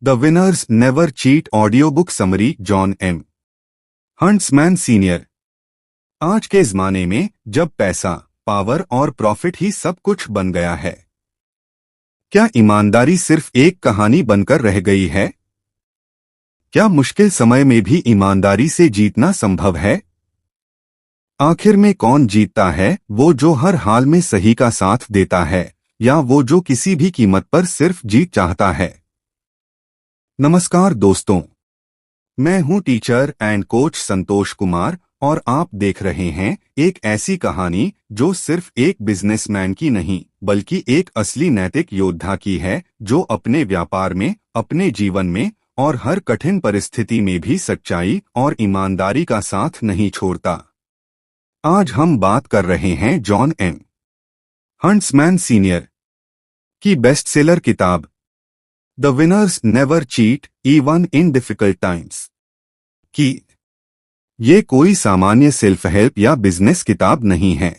The winners never cheat audio book summary John M Huntsman senior. आज के जमाने में जब पैसा, पावर और प्रॉफिट ही सब कुछ बन गया है, क्या ईमानदारी सिर्फ एक कहानी बनकर रह गई है? क्या मुश्किल समय में भी ईमानदारी से जीतना संभव है? आखिर में कौन जीतता है, वो जो हर हाल में सही का साथ देता है या वो जो किसी भी कीमत पर सिर्फ जीत चाहता है? नमस्कार दोस्तों, मैं हूं teacher and coach Santosh Kumar और आप देख रहे हैं एक ऐसी कहानी जो सिर्फ एक बिजनेसमैन की नहीं बल्कि एक असली नैतिक योद्धा की है, जो अपने व्यापार में, अपने जीवन में और हर कठिन परिस्थिति में भी सच्चाई और ईमानदारी का साथ नहीं छोड़ता। आज हम बात कर रहे हैं जॉन एम हंट्समैन सीनियर की बेस्टसेलर किताब the winners never cheat even in difficult times की। ये कोई सामान्य सेल्फ हेल्प या बिजनेस किताब नहीं है।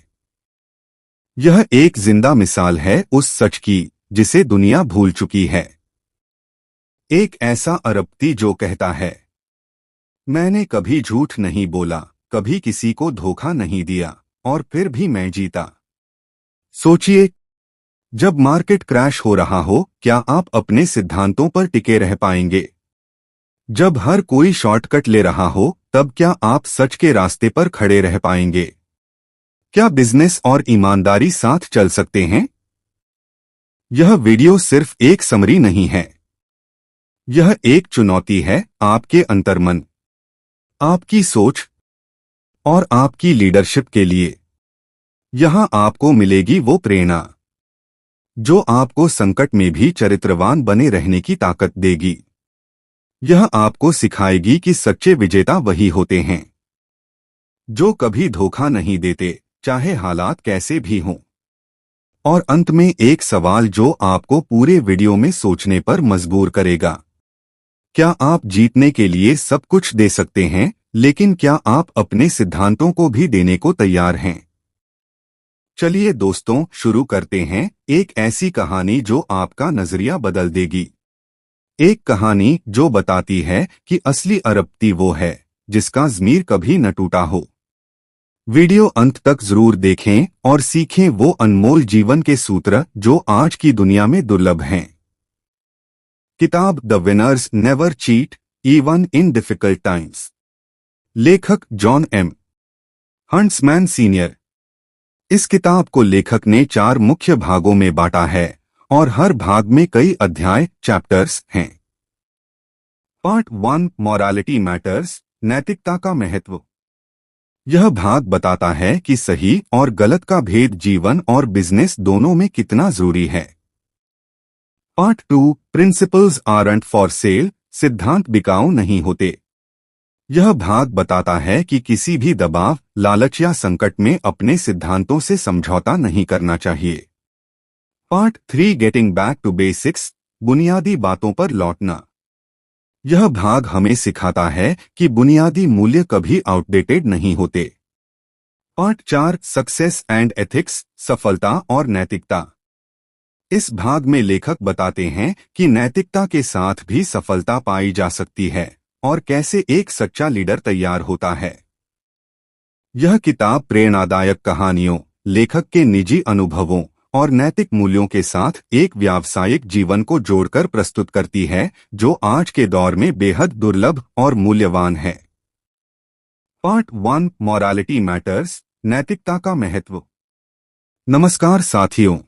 यह एक जिंदा मिसाल है उस सच की जिसे दुनिया भूल चुकी है। एक ऐसा अरबपति जो कहता है, मैंने कभी झूठ नहीं बोला, कभी किसी को धोखा नहीं दिया और फिर भी मैं जीता। सोचिए, जब मार्केट क्रैश हो रहा हो, क्या आप अपने सिद्धांतों पर टिके रह पाएंगे? जब हर कोई शॉर्टकट ले रहा हो, तब क्या आप सच के रास्ते पर खड़े रह पाएंगे? क्या बिजनेस और ईमानदारी साथ चल सकते हैं? यह वीडियो सिर्फ एक समरी नहीं है। यह एक चुनौती है आपके अंतर्मन, आपकी सोच और आपकी लीडरशिप के लिए। यहां आपको मिलेगी वो प्रेरणा जो आपको संकट में भी चरित्रवान बने रहने की ताकत देगी। यह आपको सिखाएगी कि सच्चे विजेता वही होते हैं जो कभी धोखा नहीं देते, चाहे हालात कैसे भी हों। और अंत में एक सवाल जो आपको पूरे वीडियो में सोचने पर मजबूर करेगा, क्या आप जीतने के लिए सब कुछ दे सकते हैं, लेकिन क्या आप अपने सिद्धांतों को भी देने को तैयार हैं? चलिए दोस्तों, शुरू करते हैं एक ऐसी कहानी जो आपका नजरिया बदल देगी। एक कहानी जो बताती है कि असली अरबपति वो है जिसका ज़मीर कभी न टूटा हो। वीडियो अंत तक जरूर देखें और सीखें वो अनमोल जीवन के सूत्र जो आज की दुनिया में दुर्लभ हैं। किताब the winners never cheat even in difficult times. लेखक जॉन एम हंट्समैन सीनियर। इस किताब को लेखक ने 4 मुख्य भागों में बांटा है और हर भाग में कई अध्याय, चैप्टर्स हैं। पार्ट 1, मॉरालिटी मैटर्स, नैतिकता का महत्व। यह भाग बताता है कि सही और गलत का भेद जीवन और बिजनेस दोनों में कितना जरूरी है। Part 2, principles aren't for sale, सिद्धांत बिकाऊ नहीं होते। यह भाग बताता है कि किसी भी दबाव, लालच या संकट में अपने सिद्धांतों से समझौता नहीं करना चाहिए। Part 3, getting back to basics, बुनियादी बातों पर लौटना। यह भाग हमें सिखाता है कि बुनियादी मूल्य कभी आउटडेटेड नहीं होते। पार्ट 4, सक्सेस एंड एथिक्स, सफलता और नैतिकता। इस भाग में लेखक बताते हैं कि नैतिकता के साथ भी सफलता पाई जा सकती है और कैसे एक सच्चा लीडर तैयार होता है। यह किताब प्रेरणादायक कहानियों, लेखक के निजी अनुभवों और नैतिक मूल्यों के साथ एक व्यावसायिक जीवन को जोड़कर प्रस्तुत करती है जो आज के दौर में बेहद दुर्लभ और मूल्यवान है। पार्ट 1, मॉरालिटी मैटर्स, नैतिकता का महत्व। नमस्कार साथियों,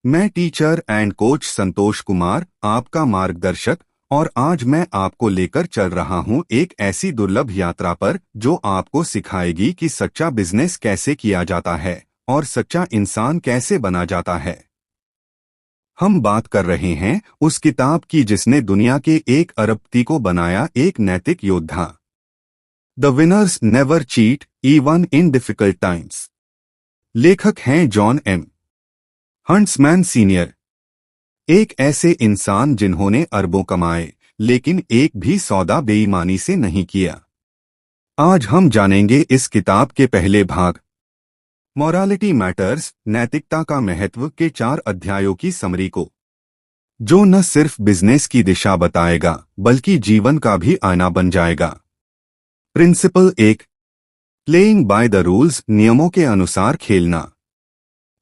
मैं teacher and coach Santosh Kumar, आपका मार्गदर्शक, और आज मैं आपको लेकर चल रहा हूं एक ऐसी दुर्लभ यात्रा पर जो आपको सिखाएगी कि सच्चा बिजनेस कैसे किया जाता है और सच्चा इंसान कैसे बना जाता है। हम बात कर रहे हैं उस किताब की जिसने दुनिया के एक अरबपति को बनाया एक नैतिक योद्धा। The winners never cheat even in difficult times. लेखक हैं जॉन एम हंट्समैन सीनियर। एक ऐसे इंसान जिन्होंने अरबों कमाए लेकिन एक भी सौदा बेईमानी से नहीं किया। आज हम जानेंगे इस किताब के पहले भाग, मॉरालिटी मैटर्स, नैतिकता का महत्व के 4 अध्यायों की समरी को। जो न सिर्फ बिजनेस की दिशा बताएगा बल्कि जीवन का भी आईना बन जाएगा। Principle 1, playing by the rules, नियमों के अनुसार खेलना।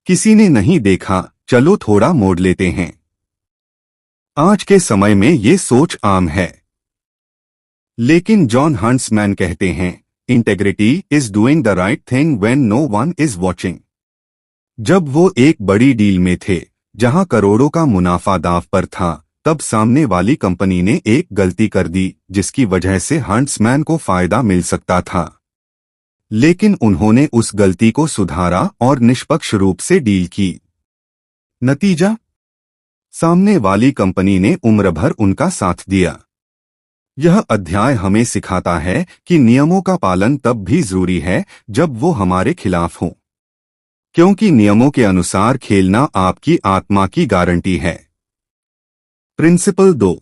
किसी ने नहीं देखा, चलो थोड़ा मोड़ लेते हैं। आज के समय में ये सोच आम है, लेकिन जॉन हंट्समैन कहते हैं, integrity is doing the right thing when no one is watching. जब वो एक बड़ी डील में थे जहां करोड़ों का मुनाफा दांव पर था, तब सामने वाली कंपनी ने एक गलती कर दी जिसकी वजह से हंट्समैन को फायदा मिल सकता था। लेकिन उन्होंने उस गलती को सुधारा और निष्पक्ष रूप से डील की। नतीजा, सामने वाली कंपनी ने उम्र भर उनका साथ दिया। यह अध्याय हमें सिखाता है कि नियमों का पालन तब भी जरूरी है जब वो हमारे खिलाफ हो, क्योंकि नियमों के अनुसार खेलना आपकी आत्मा की गारंटी है। Principle 2,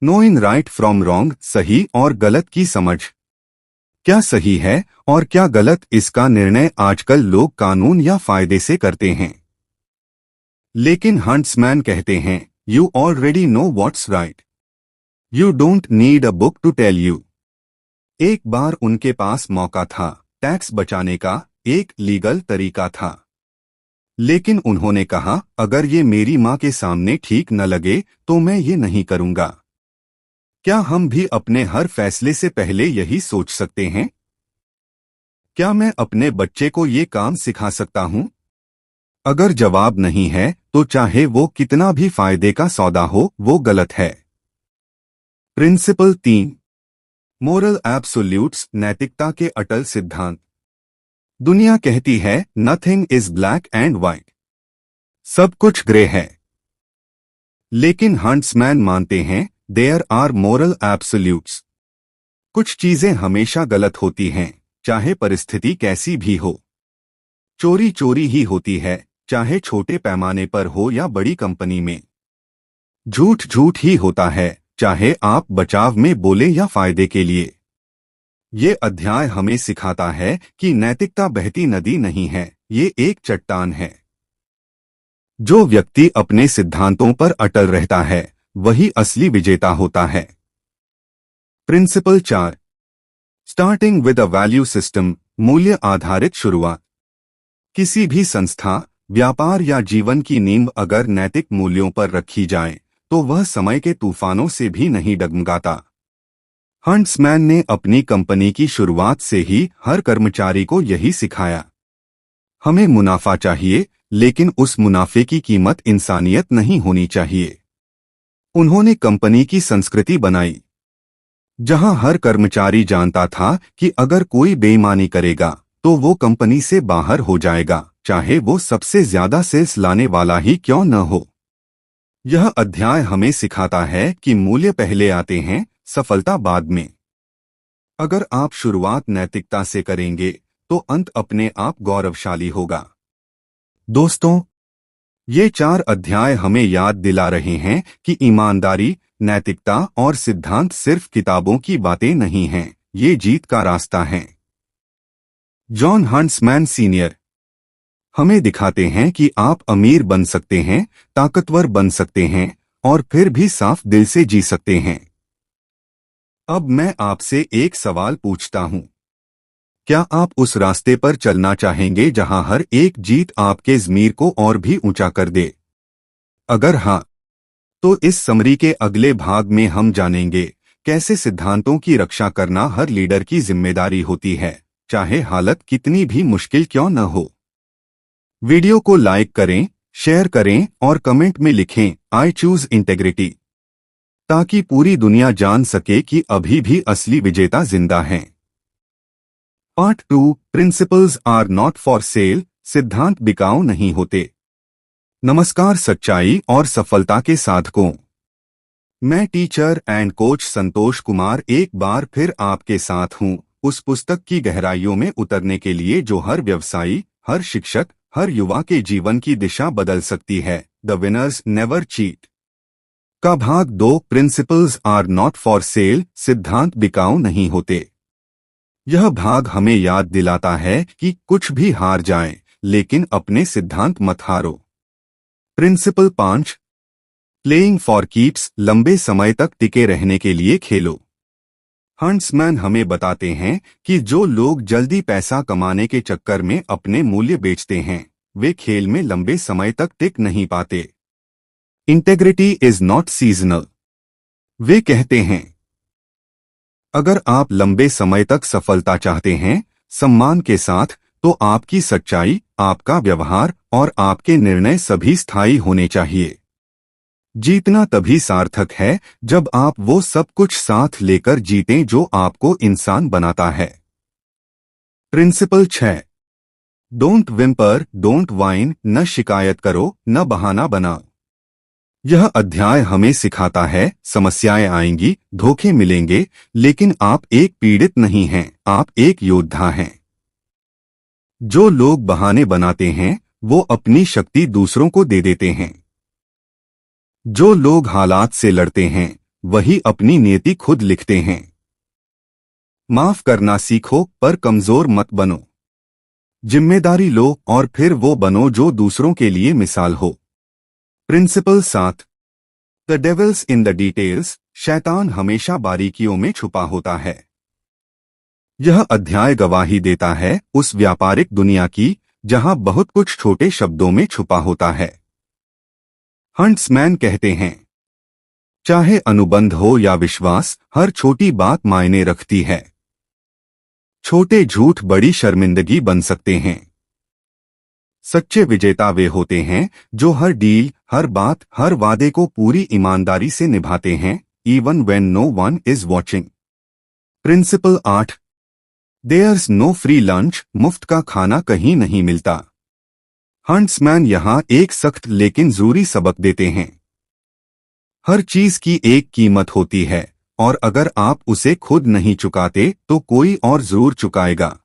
knowing right from wrong, सही और गलत की समझ। क्या सही है और क्या गलत, इसका निर्णय आजकल लोग कानून या फायदे से करते हैं। लेकिन हंट्समैन कहते हैं, you already know what's right, you don't need a book to tell you. एक बार उनके पास मौका था, टैक्स बचाने का एक लीगल तरीका था, लेकिन उन्होंने कहा, अगर ये मेरी माँ के सामने ठीक न लगे तो मैं ये नहीं करूंगा। क्या हम भी अपने हर फैसले से पहले यही सोच सकते हैं? क्या मैं अपने बच्चे को ये काम सिखा सकता हूं? अगर जवाब नहीं है तो चाहे वो कितना भी फायदे का सौदा हो, वो गलत है। प्रिंसिपल 3, मोरल एब्सोल्यूट्स, नैतिकता के अटल सिद्धांत। दुनिया कहती है nothing is black and white, सब कुछ ग्रे है। लेकिन हंट्समैन मानते हैं देयर आर मोरल एब्सोल्यूट्स। कुछ चीजें हमेशा गलत होती हैं, चाहे परिस्थिति कैसी भी हो। चोरी चोरी ही होती है, चाहे छोटे पैमाने पर हो या बड़ी कंपनी में। झूठ झूठ ही होता है, चाहे आप बचाव में बोले या फायदे के लिए। ये अध्याय हमें सिखाता है कि नैतिकता बहती नदी नहीं है, ये एक चट्टान है। जो व्यक्ति अपने सिद्धांतों पर अटल रहता है वही असली विजेता होता है। Principle 4, starting with a value system, मूल्य आधारित शुरुआत। किसी भी संस्था, व्यापार या जीवन की नींव अगर नैतिक मूल्यों पर रखी जाए तो वह समय के तूफानों से भी नहीं डगमगाता। हंट्समैन ने अपनी कंपनी की शुरुआत से ही हर कर्मचारी को यही सिखाया। हमें मुनाफा चाहिए, लेकिन उस मुनाफे की कीमत इंसानियत नहीं होनी चाहिए। उन्होंने कंपनी की संस्कृति बनाई जहां हर कर्मचारी जानता था कि अगर कोई बेईमानी करेगा तो वो कंपनी से बाहर हो जाएगा, चाहे वो सबसे ज्यादा सेल्स लाने वाला ही क्यों न हो। यह अध्याय हमें सिखाता है कि मूल्य पहले आते हैं, सफलता बाद में। अगर आप शुरुआत नैतिकता से करेंगे तो अंत अपने आप गौरवशाली होगा। दोस्तों, ये 4 अध्याय हमें याद दिला रहे हैं कि ईमानदारी, नैतिकता और सिद्धांत सिर्फ किताबों की बातें नहीं हैं, ये जीत का रास्ता है। जॉन हंट्समैन सीनियर हमें दिखाते हैं कि आप अमीर बन सकते हैं, ताकतवर बन सकते हैं और फिर भी साफ दिल से जी सकते हैं। अब मैं आपसे एक सवाल पूछता हूं, क्या आप उस रास्ते पर चलना चाहेंगे जहां हर एक जीत आपके ज़मीर को और भी ऊंचा कर दे? अगर हाँ, तो इस समरी के अगले भाग में हम जानेंगे कैसे सिद्धांतों की रक्षा करना हर लीडर की जिम्मेदारी होती है, चाहे हालत कितनी भी मुश्किल क्यों न हो। वीडियो को लाइक करें, शेयर करें और कमेंट में लिखें, आई चूज इंटेग्रिटी, ताकि पूरी दुनिया जान सके कि अभी भी असली विजेता जिंदा हैं। Part 2, principles are not for sale, सिद्धांत बिकाऊ नहीं होते। नमस्कार सच्चाई और सफलता के साधकों, मैं teacher and coach Santosh Kumar एक बार फिर आपके साथ हूं, उस पुस्तक की गहराइयों में उतरने के लिए जो हर व्यवसायी, हर शिक्षक, हर युवा के जीवन की दिशा बदल सकती है। द विनर्स नेवर चीट का भाग 2, principles are not for sale, सिद्धांत बिकाऊ नहीं होते। यह भाग हमें याद दिलाता है कि कुछ भी हार जाएं, लेकिन अपने सिद्धांत मत हारो। प्रिंसिपल 5, प्लेइंग फॉर कीप्स, लंबे समय तक टिके रहने के लिए खेलो। हंट्समैन हमें बताते हैं कि जो लोग जल्दी पैसा कमाने के चक्कर में अपने मूल्य बेचते हैं, वे खेल में लंबे समय तक टिक नहीं पाते। Integrity is not seasonal. वे कहते हैं, अगर आप लंबे समय तक सफलता चाहते हैं सम्मान के साथ, तो आपकी सच्चाई, आपका व्यवहार और आपके निर्णय सभी स्थायी होने चाहिए। जीतना तभी सार्थक है जब आप वो सब कुछ साथ लेकर जीतें जो आपको इंसान बनाता है। Principle 6। Don't whimper, don't whine, न शिकायत करो, न बहाना बनाओ। यह अध्याय हमें सिखाता है, समस्याएं आएंगी, धोखे मिलेंगे, लेकिन आप एक पीड़ित नहीं हैं, आप एक योद्धा हैं। जो लोग बहाने बनाते हैं वो अपनी शक्ति दूसरों को दे देते हैं। जो लोग हालात से लड़ते हैं वही अपनी नियति खुद लिखते हैं। माफ करना सीखो पर कमजोर मत बनो। जिम्मेदारी लो और फिर वो बनो जो दूसरों के लिए मिसाल हो। Principle 7। The devil's in the details, शैतान हमेशा बारीकियों में छुपा होता है। यह अध्याय गवाही देता है उस व्यापारिक दुनिया की जहां बहुत कुछ छोटे शब्दों में छुपा होता है। हंट्समैन कहते हैं, चाहे अनुबंध हो या विश्वास, हर छोटी बात मायने रखती है। छोटे झूठ बड़ी शर्मिंदगी बन सकते हैं। सच्चे विजेता वे होते हैं जो हर डील, हर बात, हर वादे को पूरी ईमानदारी से निभाते हैं, even when no one is watching. Principle 8। There's no free lunch, मुफ्त का खाना कहीं नहीं मिलता। हंट्समैन यहाँ एक सख्त लेकिन जरूरी सबक देते हैं। हर चीज की एक कीमत होती है और अगर आप उसे खुद नहीं चुकाते तो कोई और जरूर चुकाएगा।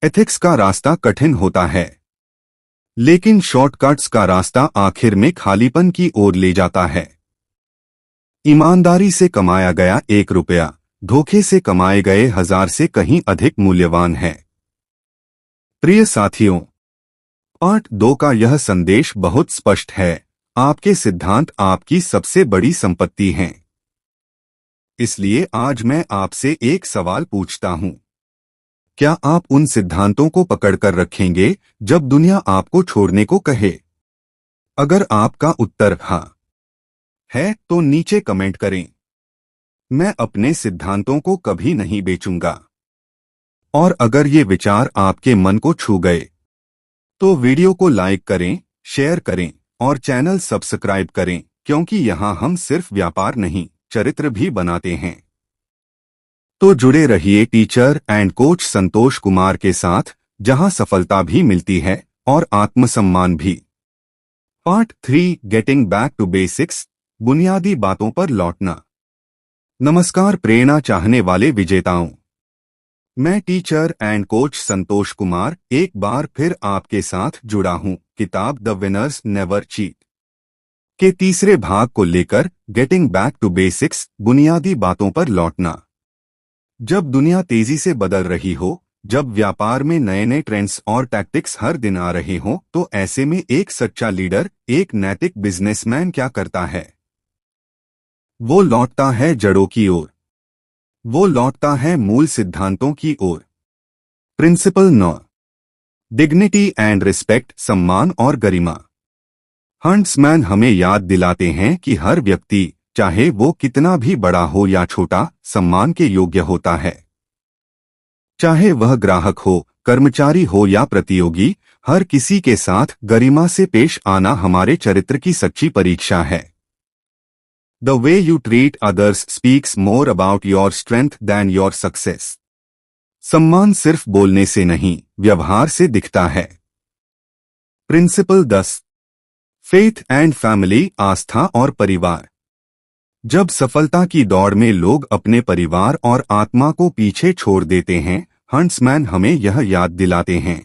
एथिक्स का रास्ता कठिन होता है, लेकिन शॉर्टकट्स का रास्ता आखिर में खालीपन की ओर ले जाता है। ईमानदारी से कमाया गया 1 रुपया धोखे से कमाए गए 1000 से कहीं अधिक मूल्यवान है। प्रिय साथियों, पार्ट 2 का यह संदेश बहुत स्पष्ट है। आपके सिद्धांत आपकी सबसे बड़ी संपत्ति हैं। इसलिए आज मैं आपसे एक सवाल पूछता हूं, क्या आप उन सिद्धांतों को पकड़कर रखेंगे जब दुनिया आपको छोड़ने को कहे? अगर आपका उत्तर हाँ है तो नीचे कमेंट करें, मैं अपने सिद्धांतों को कभी नहीं बेचूंगा। और अगर ये विचार आपके मन को छू गए तो वीडियो को लाइक करें, शेयर करें और चैनल सब्सक्राइब करें, क्योंकि यहाँ हम सिर्फ व्यापार नहीं, चरित्र भी बनाते हैं। तो जुड़े रहिए teacher and coach Santosh Kumar के साथ, जहां सफलता भी मिलती है और आत्मसम्मान भी। Part 3, getting back to basics, बुनियादी बातों पर लौटना। नमस्कार प्रेरणा चाहने वाले विजेताओं, मैं teacher and coach Santosh Kumar एक बार फिर आपके साथ जुड़ा हूं किताब द विनर्स नेवर चीट के तीसरे भाग को लेकर, गेटिंग बैक टू बेसिक्स, बुनियादी बातों पर लौटना। जब दुनिया तेजी से बदल रही हो, जब व्यापार में नए नए ट्रेंड्स और टैक्टिक्स हर दिन आ रहे हों, तो ऐसे में एक सच्चा लीडर, एक नैतिक बिजनेसमैन क्या करता है? वो लौटता है जड़ों की ओर। वो लौटता है मूल सिद्धांतों की ओर। प्रिंसिपल 9, डिग्निटी एंड रिस्पेक्ट, सम्मान और गरिमा। हंट्समैन हमें याद दिलाते हैं कि हर व्यक्ति, चाहे वो कितना भी बड़ा हो या छोटा, सम्मान के योग्य होता है। चाहे वह ग्राहक हो, कर्मचारी हो या प्रतियोगी, हर किसी के साथ गरिमा से पेश आना हमारे चरित्र की सच्ची परीक्षा है। The way you treat others speaks more about your strength then your success. सम्मान सिर्फ बोलने से नहीं, व्यवहार से दिखता है। प्रिंसिपल 10, फेथ एंड फैमिली, आस्था और परिवार। जब सफलता की दौड़ में लोग अपने परिवार और आत्मा को पीछे छोड़ देते हैं, हंट्समैन हमें यह याद दिलाते हैं,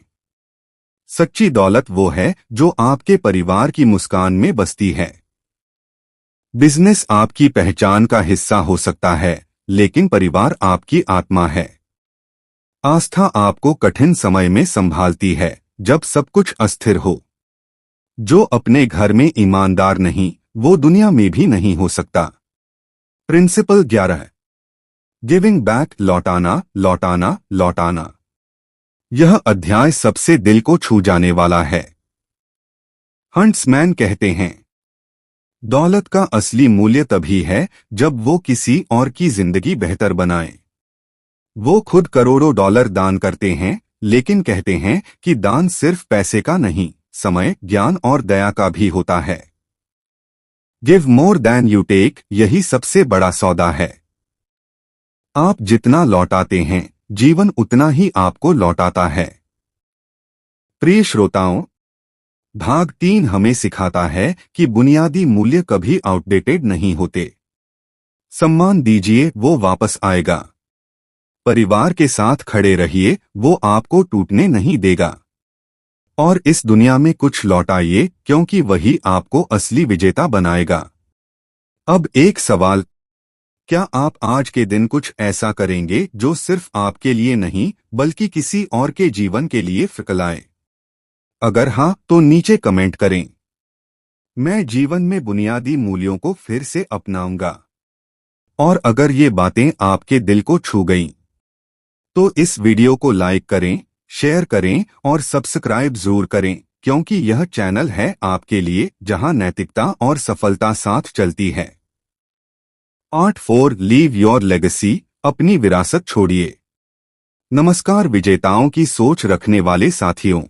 सच्ची दौलत वो है जो आपके परिवार की मुस्कान में बसती है। बिजनेस आपकी पहचान का हिस्सा हो सकता है, लेकिन परिवार आपकी आत्मा है। आस्था आपको कठिन समय में संभालती है, जब सब कुछ अस्थिर हो। जो अपने घर में ईमानदार नहीं, वो दुनिया में भी नहीं हो सकता। प्रिंसिपल 11। गिविंग बैक, लौटाना लौटाना लौटाना। यह अध्याय सबसे दिल को छू जाने वाला है। हंट्समैन कहते हैं, दौलत का असली मूल्य तभी है जब वो किसी और की जिंदगी बेहतर बनाए। वो खुद करोड़ों डॉलर दान करते हैं, लेकिन कहते हैं कि दान सिर्फ पैसे का नहीं, समय, ज्ञान और दया का भी होता है। Give more than you take, यही सबसे बड़ा सौदा है। आप जितना लौटाते हैं, जीवन उतना ही आपको लौटाता है। प्रिय श्रोताओं, भाग 3 हमें सिखाता है कि बुनियादी मूल्य कभी आउटडेटेड नहीं होते। सम्मान दीजिए, वो वापस आएगा। परिवार के साथ खड़े रहिए, वो आपको टूटने नहीं देगा। और इस दुनिया में कुछ लौटाइए, क्योंकि वही आपको असली विजेता बनाएगा। अब एक सवाल, क्या आप आज के दिन कुछ ऐसा करेंगे जो सिर्फ आपके लिए नहीं बल्कि किसी और के जीवन के लिए फर्क लाए? अगर हाँ, तो नीचे कमेंट करें, मैं जीवन में बुनियादी मूल्यों को फिर से अपनाऊंगा। और अगर ये बातें आपके दिल को छू गईं, तो इस वीडियो को लाइक करें, शेयर करें और सब्सक्राइब जरूर करें, क्योंकि यह चैनल है आपके लिए जहां नैतिकता और सफलता साथ चलती है। 8 लीव योर लेगेसी, अपनी विरासत छोड़िए। नमस्कार विजेताओं की सोच रखने वाले साथियों,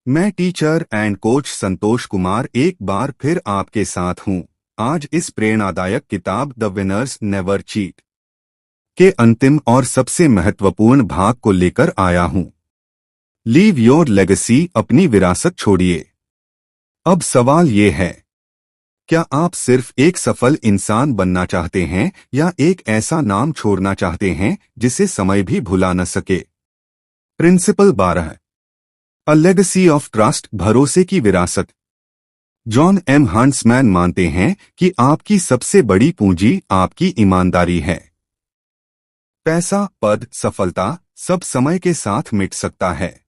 मैं teacher and coach Santosh Kumar एक बार फिर आपके साथ हूं। आज इस प्रेरणादायक किताब द विनर्स नेवर चीट के अंतिम और सबसे महत्वपूर्ण भाग को लेकर आया हूं। लीव योर लेगेसी, अपनी विरासत छोड़िए। अब सवाल ये है, क्या आप सिर्फ एक सफल इंसान बनना चाहते हैं या एक ऐसा नाम छोड़ना चाहते हैं जिसे समय भी भुला न सके? Principle 12। A legacy of trust, भरोसे की विरासत। जॉन एम हंट्समैन मानते हैं कि आपकी सबसे बड़ी पूंजी आपकी ईमानदारी है। पैसा, पद, सफलता सब समय के साथ मिट सकता है,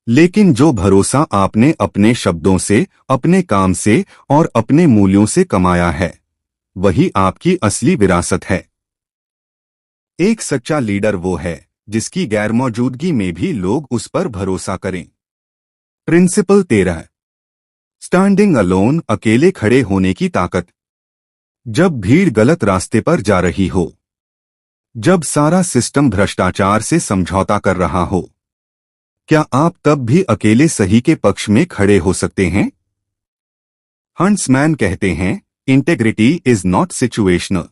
लेकिन जो भरोसा आपने अपने शब्दों से, अपने काम से और अपने मूल्यों से कमाया है, वही आपकी असली विरासत है। एक सच्चा लीडर वो है जिसकी गैरमौजूदगी में भी लोग उस पर भरोसा करें। प्रिंसिपल 13। स्टैंडिंग अलोन, अकेले खड़े होने की ताकत। जब भीड़ गलत रास्ते पर जा रही हो, जब सारा सिस्टम भ्रष्टाचार से समझौता कर रहा हो, क्या आप तब भी अकेले सही के पक्ष में खड़े हो सकते हैं? हंट्समैन कहते हैं, इंटेग्रिटी इज नॉट सिचुएशनल।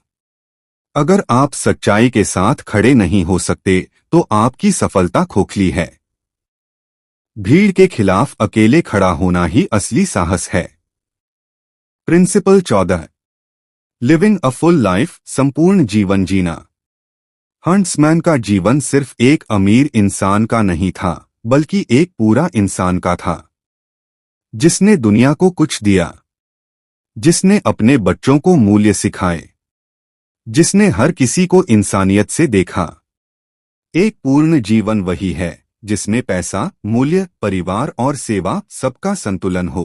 अगर आप सच्चाई के साथ खड़े नहीं हो सकते, तो आपकी सफलता खोखली है। भीड़ के खिलाफ अकेले खड़ा होना ही असली साहस है। Principle 14। Living a full life, संपूर्ण जीवन जीना। हंट्समैन का जीवन सिर्फ एक अमीर इंसान का नहीं था, बल्कि एक पूरा इंसान का था, जिसने दुनिया को कुछ दिया, जिसने अपने बच्चों को मूल्य सिखाए, जिसने हर किसी को इंसानियत से देखा। एक पूर्ण जीवन वही है जिसमें पैसा, मूल्य, परिवार और सेवा सबका संतुलन हो।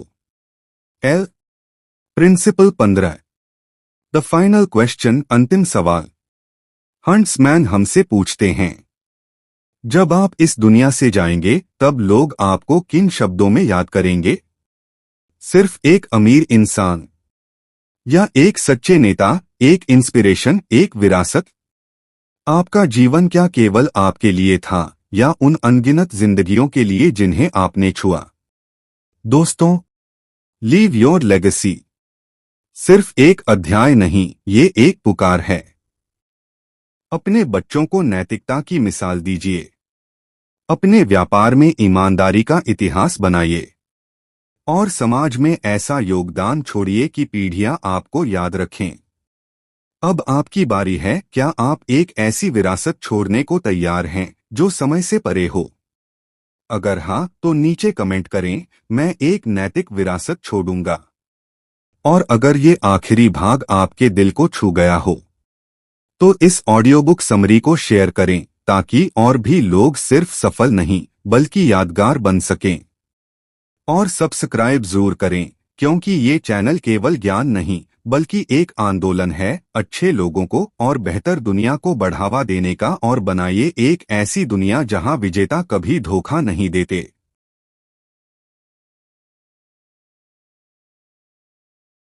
प्रिंसिपल 15। द फाइनल क्वेश्चन, अंतिम सवाल। हंट्समैन हमसे पूछते हैं, जब आप इस दुनिया से जाएंगे तब लोग आपको किन शब्दों में याद करेंगे? सिर्फ एक अमीर इंसान, या एक सच्चे नेता, एक इंस्पिरेशन, एक विरासत? आपका जीवन क्या केवल आपके लिए था या उन अनगिनत जिंदगियों के लिए जिन्हें आपने छुआ? दोस्तों, लीव योर लेगेसी सिर्फ एक अध्याय नहीं, ये एक पुकार है। अपने बच्चों को नैतिकता की मिसाल दीजिए, अपने व्यापार में ईमानदारी का इतिहास बनाइए और समाज में ऐसा योगदान छोड़िए कि पीढ़ियां आपको याद रखें। अब आपकी बारी है, क्या आप एक ऐसी विरासत छोड़ने को तैयार हैं जो समय से परे हो? अगर हाँ, तो नीचे कमेंट करें, मैं एक नैतिक विरासत छोड़ूंगा। और अगर ये आखिरी भाग आपके दिल को छू गया हो, तो इस ऑडियो बुक समरी को शेयर करें ताकि और भी लोग सिर्फ सफल नहीं बल्कि यादगार बन सकें। और सब्सक्राइब जरूर करें, क्योंकि ये चैनल केवल ज्ञान नहीं बल्कि एक आंदोलन है अच्छे लोगों को और बेहतर दुनिया को बढ़ावा देने का। और बनाइए एक ऐसी दुनिया जहां विजेता कभी धोखा नहीं देते।